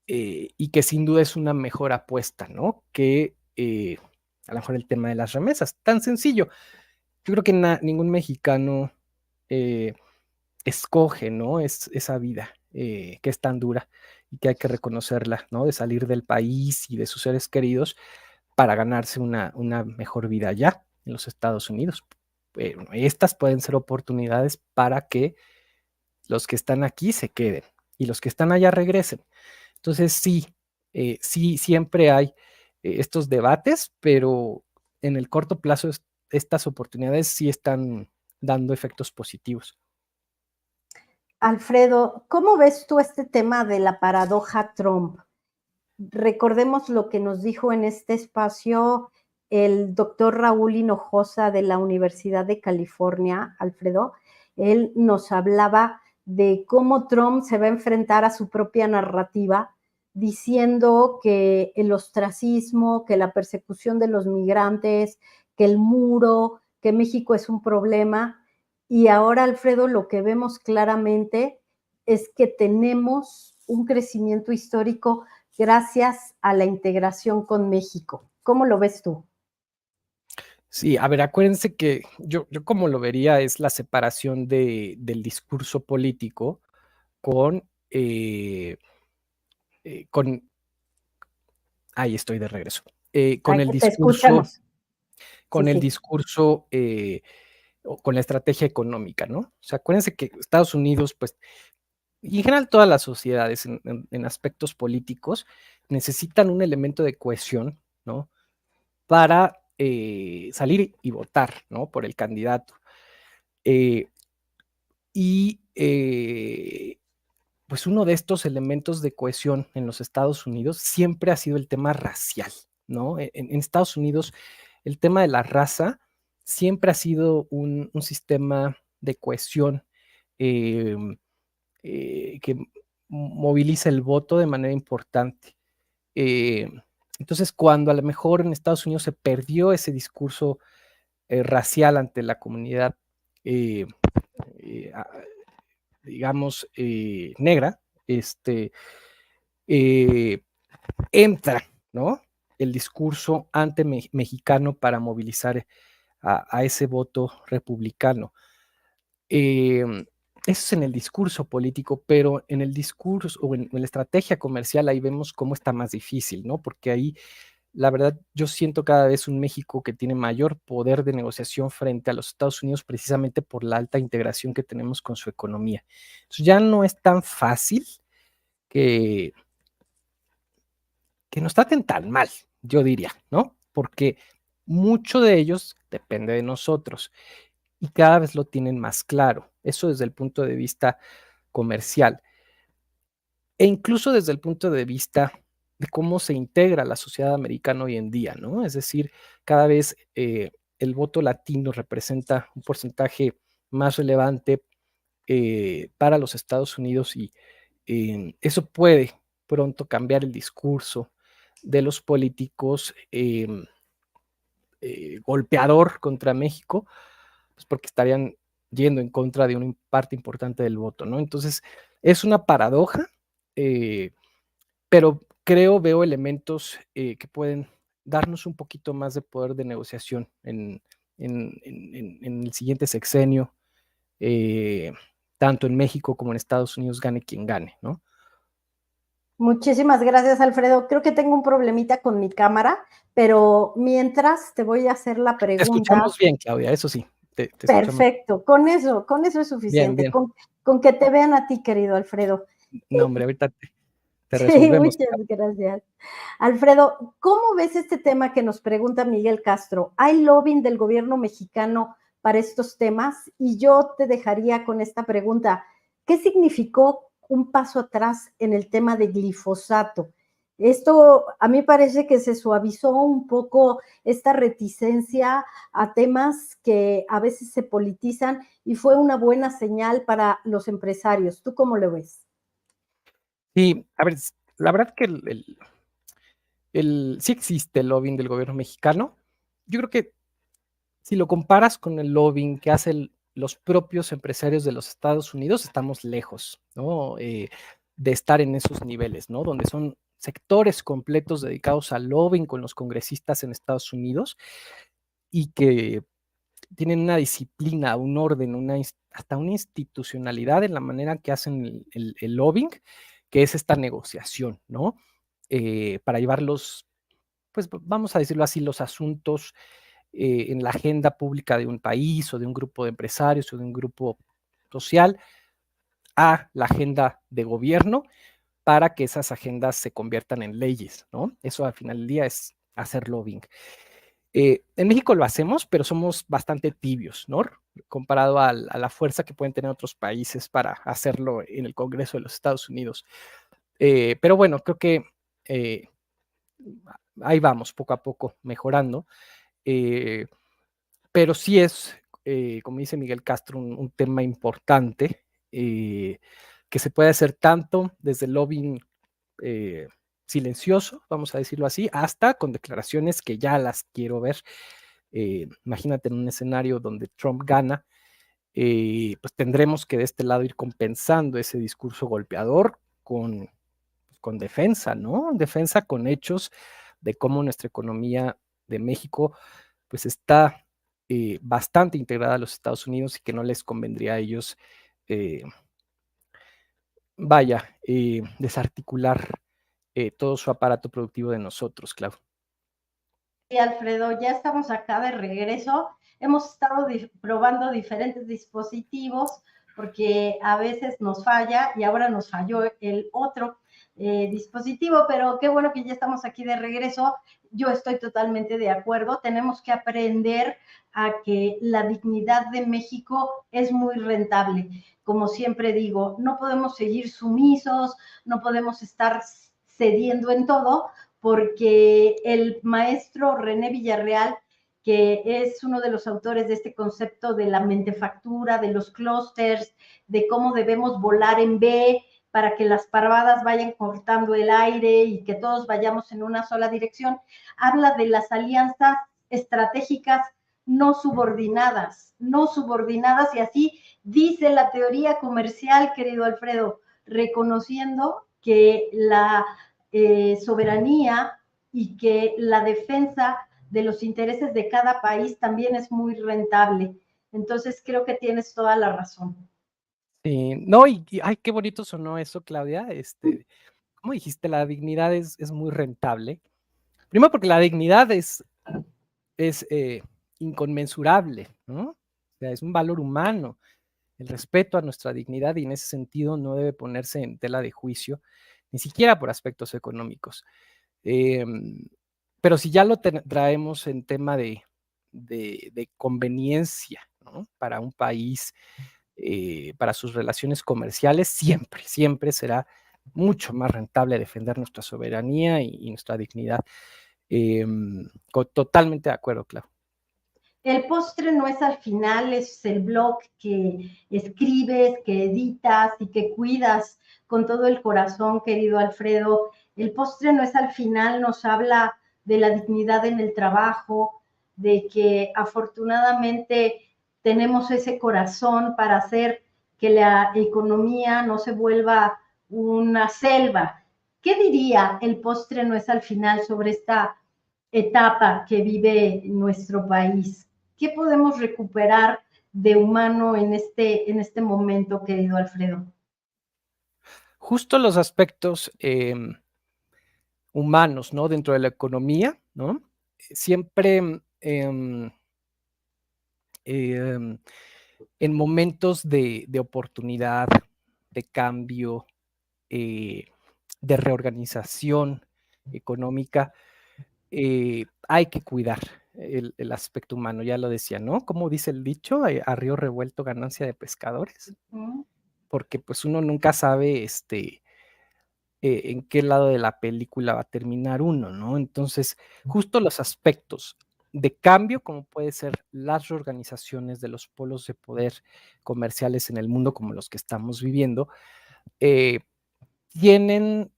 que sin duda es una mejor apuesta, ¿no? Que a lo mejor el tema de las remesas, tan sencillo. Yo creo que ningún mexicano escoge, ¿no? Esa vida que es tan dura y que hay que reconocerla, ¿no? De salir del país y de sus seres queridos para ganarse una mejor vida allá. en los Estados Unidos. Pero estas pueden ser oportunidades para que los que están aquí se queden y los que están allá regresen. Entonces sí, sí, siempre hay estos debates, pero en el corto plazo estas oportunidades sí están dando efectos positivos. Alfredo, ¿cómo ves tú este tema de la paradoja Trump? Recordemos lo que nos dijo en este espacio el doctor Raúl Hinojosa de la Universidad de California, Alfredo. Él nos hablaba de cómo Trump se va a enfrentar a su propia narrativa, diciendo que el ostracismo, que la persecución de los migrantes, que el muro, que México es un problema. Y ahora, Alfredo, lo que vemos claramente es que tenemos un crecimiento histórico gracias a la integración con México. ¿Cómo lo ves tú? Sí, a ver, acuérdense que yo como lo vería es la separación del discurso político con, con ahí estoy de regreso, con el Te discurso, escuchamos. Sí, sí. o con la estrategia económica, ¿no? O sea, acuérdense que Estados Unidos, pues, y en general todas las sociedades en aspectos políticos necesitan un elemento de cohesión, ¿no? Para salir y votar, ¿no? Por el candidato. Eh, y pues uno de estos elementos de cohesión en los Estados Unidos siempre ha sido el tema racial, ¿no? En Estados Unidos el tema de la raza siempre ha sido un sistema de cohesión eh, que moviliza el voto de manera importante. Eh, entonces, cuando a lo mejor en Estados Unidos se perdió ese discurso racial ante la comunidad, eh, eh, digamos, negra, eh, entra, ¿no? El discurso mexicano para movilizar a ese voto republicano. Eso es en el discurso político, pero en el discurso o en la estrategia comercial ahí vemos cómo está más difícil, ¿no? Porque ahí la verdad, yo siento cada vez un México que tiene mayor poder de negociación frente a los Estados Unidos precisamente por la alta integración que tenemos con su economía. Entonces, ya no es tan fácil que, que nos traten tan mal, yo diría, ¿no? Porque mucho de ellos depende de nosotros y cada vez lo tienen más claro. Eso desde el punto de vista comercial e incluso desde el punto de vista de cómo se integra la sociedad americana hoy en día, ¿no? Es decir, cada vez el voto latino representa un porcentaje más relevante para los Estados Unidos y eso puede pronto cambiar el discurso de los políticos golpeador contra México, pues porque estarían yendo en contra de una parte importante del voto, ¿no? Entonces, es una paradoja, eh, pero veo elementos que pueden darnos un poquito más de poder de negociación en el siguiente sexenio, tanto en México como en Estados Unidos, gane quien gane, ¿no? Muchísimas gracias, Alfredo. Creo que tengo un problemita con mi cámara, pero mientras te voy a hacer la Te pregunta. escuchamos bien, Claudia, eso sí, te escuchamos Perfecto, con eso es bien, suficiente, bien. con que te vean a ti, querido Alfredo. No, hombre, ahorita te Sí, resolvemos. muchas gracias. Alfredo, ¿cómo ves este tema que nos pregunta Miguel Castro? ¿Hay lobbying del gobierno mexicano para estos temas? Y yo te dejaría con esta pregunta. ¿Qué significó un paso atrás en el tema de glifosato? Esto a mí parece que se suavizó un poco esta reticencia a temas que a veces se politizan y fue una buena señal para los empresarios. ¿Tú cómo lo ves? Sí, a ver, la verdad que sí existe el lobbying del gobierno mexicano. Yo creo que si lo comparas con el lobbying que hacen los propios empresarios de los Estados Unidos, estamos lejos, ¿no? De estar en esos niveles, ¿no? Donde son sectores completos dedicados al lobbying con los congresistas en Estados Unidos y que tienen una disciplina, un orden, hasta una institucionalidad en la manera que hacen el lobbying, que es esta negociación, ¿no? Para llevar los, pues vamos a decirlo así, los asuntos en la agenda pública de un país o de un grupo de empresarios o de un grupo social a la agenda de gobierno para que esas agendas se conviertan en leyes, ¿no? Eso al final del día es hacer lobbying. En México lo hacemos, pero somos bastante tibios, ¿no? Comparado a la fuerza que pueden tener otros países para hacerlo en el Congreso de los Estados Unidos. Pero bueno, creo que ahí vamos, poco a poco, mejorando. Pero sí es, como dice Miguel Castro, un tema importante que se puede hacer tanto desde el lobbying silencioso, vamos a decirlo así, hasta con declaraciones que ya las quiero ver. Imagínate en un escenario donde Trump gana, pues tendremos que de este lado ir compensando ese discurso golpeador con defensa, ¿no? Defensa con hechos de cómo nuestra economía de México pues está bastante integrada a los Estados Unidos y que no les convendría a ellos, desarticular todo su aparato productivo de nosotros, Clau. Sí, Alfredo, ya estamos acá de regreso. Hemos estado probando diferentes dispositivos porque a veces nos falla y ahora nos falló el otro dispositivo, pero qué bueno que ya estamos aquí de regreso. Yo estoy totalmente de acuerdo. Tenemos que aprender a que la dignidad de México es muy rentable. Como siempre digo, no podemos seguir sumisos, no podemos estar cediendo en todo, porque el maestro René Villarreal, que es uno de los autores de este concepto de la mentefactura, de los clústeres, de cómo debemos volar en B para que las parvadas vayan cortando el aire y que todos vayamos en una sola dirección, habla de las alianzas estratégicas no subordinadas, y así dice la teoría comercial, querido Alfredo, reconociendo que la soberanía y que la defensa de los intereses de cada país también es muy rentable. Entonces creo que tienes toda la razón. No, ay, qué bonito sonó eso, Claudia. Como dijiste, la dignidad es muy rentable. Primero porque la dignidad es inconmensurable, ¿no? O sea, es un valor humano. El respeto a nuestra dignidad y en ese sentido no debe ponerse en tela de juicio, ni siquiera por aspectos económicos. Pero si ya lo traemos en tema de conveniencia, ¿no? Para un país, para sus relaciones comerciales, siempre, siempre será mucho más rentable defender nuestra soberanía y nuestra dignidad. Totalmente de acuerdo, claro. El postre no es al final, es el blog que escribes, que editas y que cuidas con todo el corazón, querido Alfredo. El postre no es al final, nos habla de la dignidad en el trabajo, de que afortunadamente tenemos ese corazón para hacer que la economía no se vuelva una selva. ¿Qué diría el postre no es al final sobre esta etapa que vive nuestro país? ¿Qué podemos recuperar de humano en este momento, querido Alfredo? Justo los aspectos humanos, ¿no? Dentro de la economía, ¿no? Siempre en momentos de oportunidad, de cambio, de reorganización económica, hay que cuidar el aspecto humano, ya lo decía, ¿no? Como dice el dicho, a río revuelto ganancia de pescadores, porque pues uno nunca sabe en qué lado de la película va a terminar uno, ¿no? Entonces, justo los aspectos de cambio, como puede ser las reorganizaciones de los polos de poder comerciales en el mundo como los que estamos viviendo, eh, tienden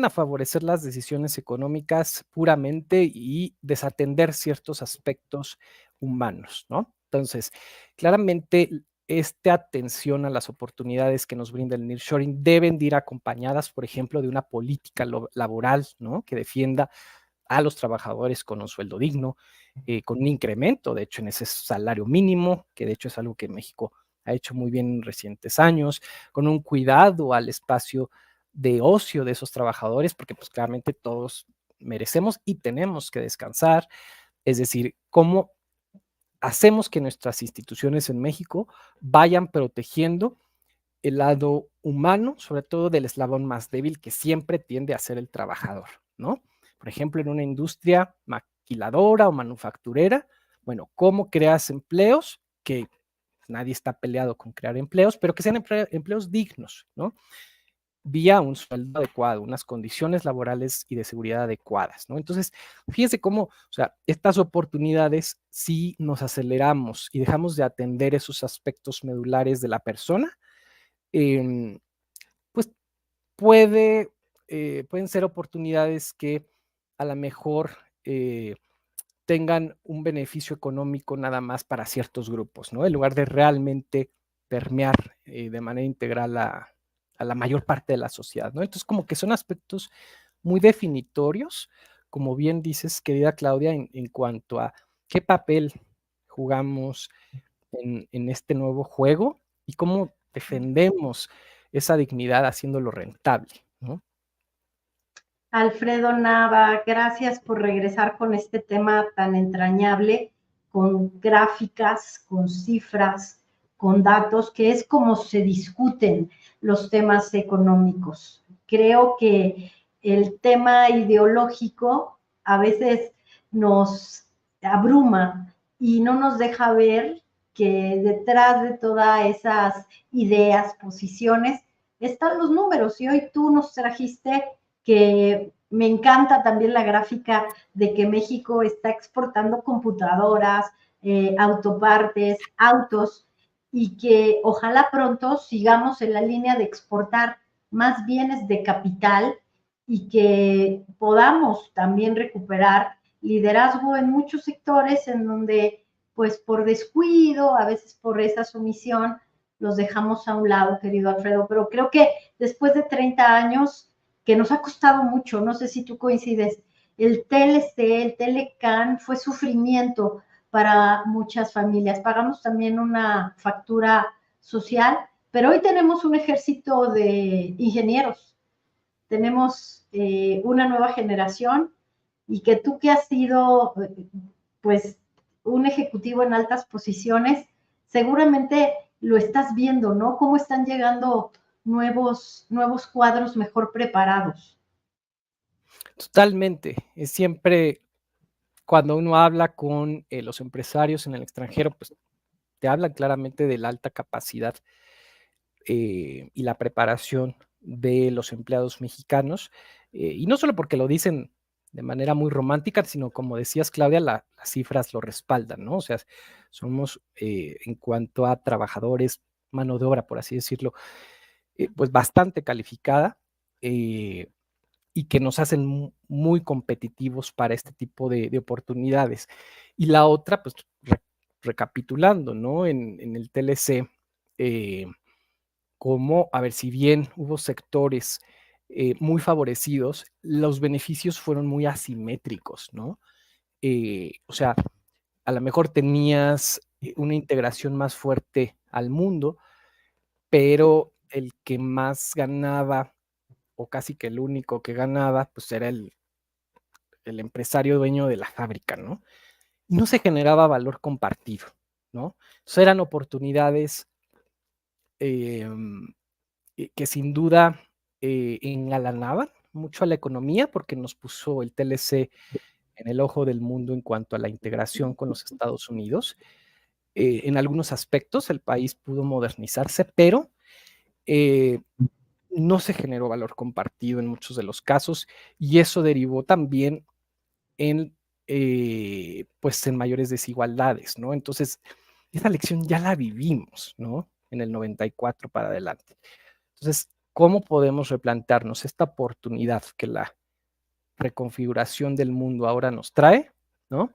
a favorecer las decisiones económicas puramente y desatender ciertos aspectos humanos, ¿no? Entonces, claramente esta atención a las oportunidades que nos brinda el nearshoring deben de ir acompañadas, por ejemplo, de una política laboral, ¿no? Que defienda a los trabajadores con un sueldo digno, con un incremento, de hecho, en ese salario mínimo, que de hecho es algo que México ha hecho muy bien en recientes años, con un cuidado al espacio de ocio de esos trabajadores, porque pues claramente todos merecemos y tenemos que descansar, es decir, cómo hacemos que nuestras instituciones en México vayan protegiendo el lado humano, sobre todo del eslabón más débil, que siempre tiende a ser el trabajador, ¿no? Por ejemplo, en una industria maquiladora o manufacturera, bueno, ¿cómo creas empleos? Que nadie está peleado con crear empleos, pero que sean empleos dignos, ¿no? Vía un sueldo adecuado, unas condiciones laborales y de seguridad adecuadas, ¿no? Entonces, fíjense cómo, o sea, estas oportunidades, si nos aceleramos y dejamos de atender esos aspectos medulares de la persona, eh, pues puede, pueden ser oportunidades que a lo mejor tengan un beneficio económico nada más para ciertos grupos, ¿no? En lugar de realmente permear de manera integral a la mayor parte de la sociedad, ¿no? Entonces, como que son aspectos muy definitorios, como bien dices, querida Claudia, en cuanto a qué papel jugamos en este nuevo juego y cómo defendemos esa dignidad haciéndolo rentable, ¿no? Alfredo Nava, gracias por regresar con este tema tan entrañable, con gráficas, con cifras, con datos, que es como se discuten los temas económicos. Creo que el tema ideológico a veces nos abruma y no nos deja ver que detrás de todas esas ideas, posiciones, están los números. Y hoy tú nos trajiste que me encanta también la gráfica de que México está exportando computadoras, autopartes, autos, y que ojalá pronto sigamos en la línea de exportar más bienes de capital y que podamos también recuperar liderazgo en muchos sectores en donde, pues por descuido, a veces por esa sumisión, los dejamos a un lado, querido Alfredo. Pero creo que después de 30 años que nos ha costado mucho, no sé si tú coincides, el TLC, el Telecan fue sufrimiento para muchas familias. Pagamos también una factura social, pero hoy tenemos un ejército de ingenieros, tenemos una nueva generación y que tú que has sido pues un ejecutivo en altas posiciones, seguramente lo estás viendo, ¿no? Cómo están llegando nuevos cuadros mejor preparados. Totalmente. Es siempre cuando uno habla con los empresarios en el extranjero, pues te hablan claramente de la alta capacidad y la preparación de los empleados mexicanos. Y no solo porque lo dicen de manera muy romántica, sino como decías, Claudia, las cifras lo respaldan, ¿no? O sea, somos en cuanto a trabajadores, mano de obra, por así decirlo, pues bastante calificada. Y que nos hacen muy competitivos para este tipo de oportunidades. Y la otra, pues recapitulando, ¿no? En el TLC, como, a ver, si bien hubo sectores muy favorecidos, los beneficios fueron muy asimétricos, ¿no? O sea, a lo mejor tenías una integración más fuerte al mundo, pero el que más ganaba, o casi que el único que ganaba, pues era el empresario dueño de la fábrica, ¿no? Y no se generaba valor compartido, ¿no? Entonces eran oportunidades eh, que sin duda engalanaban mucho a la economía porque nos puso el TLC en el ojo del mundo en cuanto a la integración con los Estados Unidos. En algunos aspectos el país pudo modernizarse, pero no se generó valor compartido en muchos de los casos y eso derivó también en, pues, en mayores desigualdades, ¿no? Entonces, esa lección ya la vivimos, ¿no? En el 94 para adelante. Entonces, ¿cómo podemos replantearnos esta oportunidad que la reconfiguración del mundo ahora nos trae, ¿no?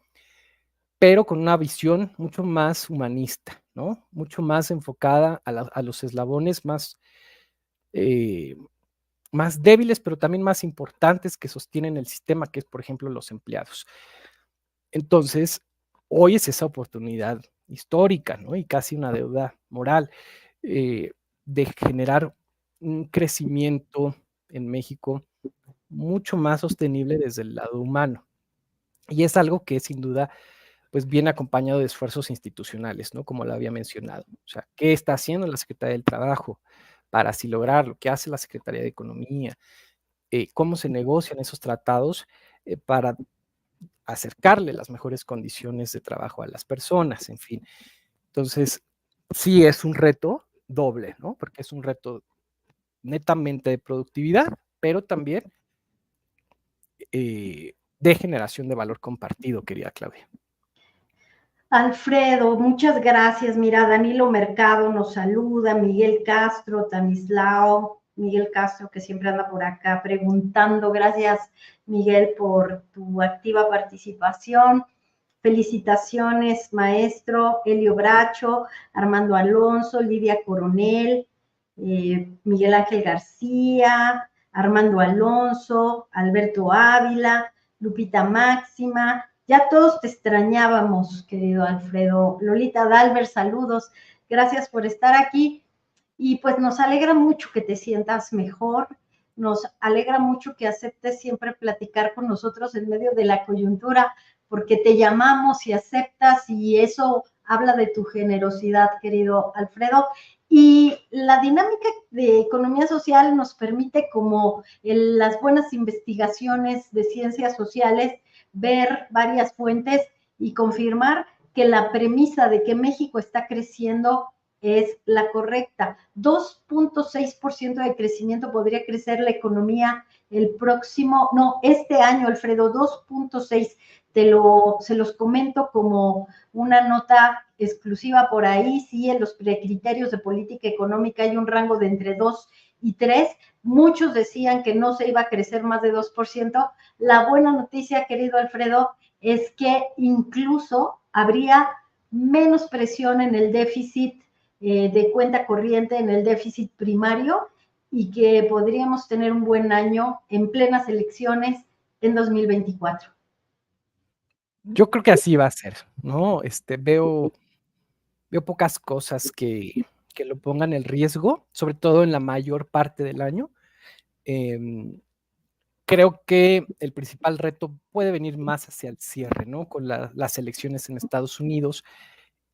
Pero con una visión mucho más humanista, ¿no? Mucho más enfocada a los eslabones eh, más débiles, pero también más importantes que sostienen el sistema, que es, por ejemplo, los empleados. Entonces, hoy es esa oportunidad histórica, ¿no? Y casi una deuda moral de generar un crecimiento en México mucho más sostenible desde el lado humano. Y es algo que sin duda pues viene acompañado de esfuerzos institucionales, ¿no? Como lo había mencionado. O sea, ¿qué está haciendo la Secretaría del Trabajo para así lograrlo? ¿Qué hace la Secretaría de Economía? ¿Cómo se negocian esos tratados para acercarle las mejores condiciones de trabajo a las personas? En fin. Entonces, sí es un reto doble, ¿no? Porque es un reto netamente de productividad, pero también de generación de valor compartido, querida Claudia. Alfredo, muchas gracias. Mira, Danilo Mercado nos saluda, Miguel Castro, Tanislao, Miguel Castro, que siempre anda por acá preguntando. Gracias, Miguel, por tu activa participación. Felicitaciones, maestro Elio Bracho, Armando Alonso, Lidia Coronel, Miguel Ángel García, Armando Alonso, Alberto Ávila, Lupita Máxima. Ya todos te extrañábamos, querido Alfredo. Lolita Dalver, saludos. Gracias por estar aquí. Y pues nos alegra mucho que te sientas mejor. Nos alegra mucho que aceptes siempre platicar con nosotros en medio de la coyuntura, porque te llamamos y aceptas y eso habla de tu generosidad, querido Alfredo. Y la dinámica de economía social nos permite, como en las buenas investigaciones de ciencias sociales, ver varias fuentes y confirmar que la premisa de que México está creciendo es la correcta. 2.6% de crecimiento podría crecer la economía el próximo, no, este año, Alfredo, 2.6. Se los comento como una nota exclusiva por ahí. Sí, en los criterios de política económica hay un rango de entre 2 y 3. Muchos decían que no se iba a crecer más de 2%. La buena noticia, querido Alfredo, es que incluso habría menos presión en el déficit de cuenta corriente, en el déficit primario, y que podríamos tener un buen año en plenas elecciones en 2024. Yo creo que así va a ser, ¿no? Veo pocas cosas que lo pongan en riesgo, sobre todo en la mayor parte del año. Creo que el principal reto puede venir más hacia el cierre, ¿no? Con las elecciones en Estados Unidos,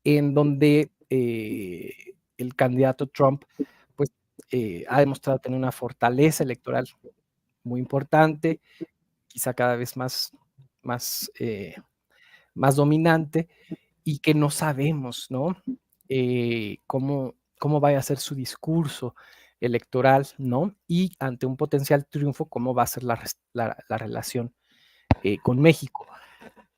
en donde el candidato Trump, pues, ha demostrado tener una fortaleza electoral muy importante, quizá cada vez más, más dominante, y que no sabemos, ¿no? Cómo vaya a ser su discurso electoral, ¿no? Y ante un potencial triunfo, cómo va a ser la relación con México.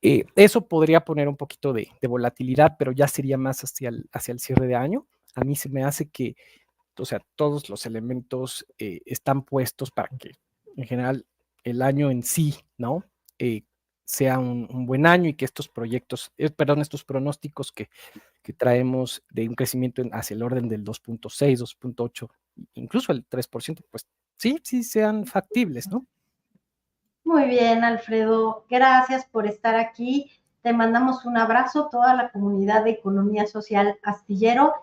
Eso podría poner un poquito de volatilidad, pero ya sería más hacia el cierre de año. A mí se me hace que, o sea, todos los elementos están puestos para que, en general, el año en sí, ¿no? Sea un buen año y que estos proyectos, estos pronósticos que traemos de un crecimiento hacia el orden del 2.6, 2.8, incluso el 3%, pues sí sean factibles, ¿no? Muy bien, Alfredo. Gracias por estar aquí. Te mandamos un abrazo, toda la comunidad de Economía Social Astillero,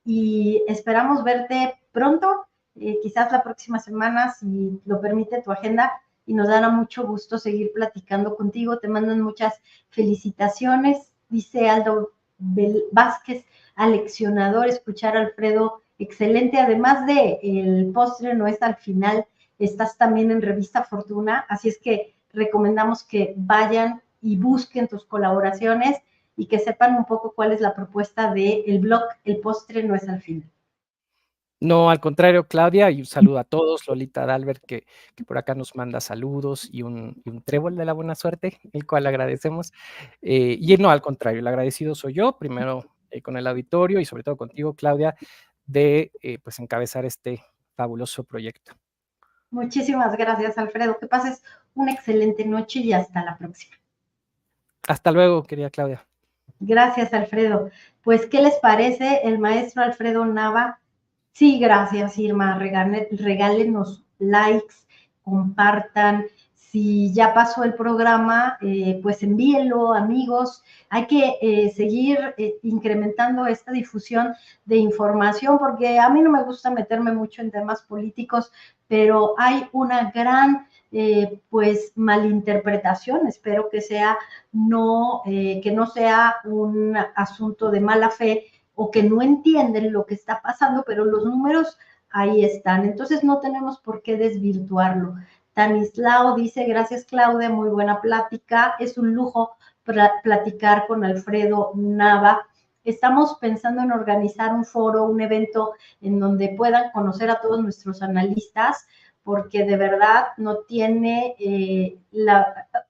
y esperamos verte pronto, quizás la próxima semana, si lo permite tu agenda, y nos dará mucho gusto seguir platicando contigo. Te mandan muchas felicitaciones, dice Aldo Vázquez, aleccionador, escuchar a Alfredo, excelente. Además de el postre no es al final, estás también en Revista Fortuna, así es que recomendamos que vayan y busquen tus colaboraciones y que sepan un poco cuál es la propuesta del blog El postre no es al final. No, al contrario, Claudia, y un saludo a todos, Lolita Dalbert, que por acá nos manda saludos y un trébol de la buena suerte, el cual agradecemos. Y no, al contrario, el agradecido soy yo, primero con el auditorio y sobre todo contigo, Claudia, de pues encabezar este fabuloso proyecto. Muchísimas gracias, Alfredo. Que pases una excelente noche y hasta la próxima. Hasta luego, querida Claudia. Gracias, Alfredo. Pues, ¿qué les parece el maestro Alfredo Nava? Sí, gracias, Irma. Regálenos likes, compartan. Si ya pasó el programa, pues envíenlo, amigos. Hay que seguir incrementando esta difusión de información, porque a mí no me gusta meterme mucho en temas políticos, pero hay una gran pues malinterpretación. Espero que sea que no sea un asunto de mala fe o que no entienden lo que está pasando, pero los números ahí están. Entonces no tenemos por qué desvirtuarlo. Tanislao dice, gracias Claudia, muy buena plática. Es un lujo platicar con Alfredo Nava. Estamos pensando en organizar un foro, un evento en donde puedan conocer a todos nuestros analistas, porque de verdad no tiene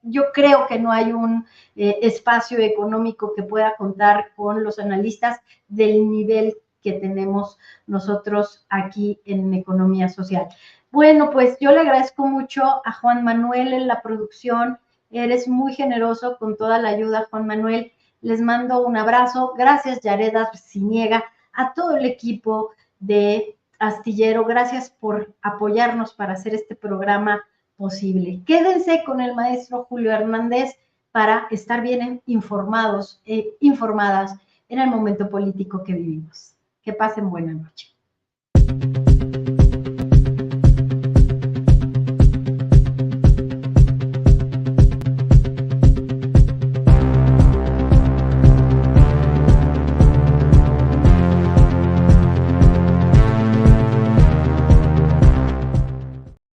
yo creo que no hay un espacio económico que pueda contar con los analistas del nivel que tenemos nosotros aquí en Economía Social. Bueno, pues yo le agradezco mucho a Juan Manuel en la producción. Eres muy generoso con toda la ayuda, Juan Manuel. Les mando un abrazo. Gracias, Yared Arciniega, a todo el equipo de Astillero. Gracias por apoyarnos para hacer este programa posible. Quédense con el maestro Julio Hernández para estar bien informados e informadas en el momento político que vivimos. Que pasen buena noche.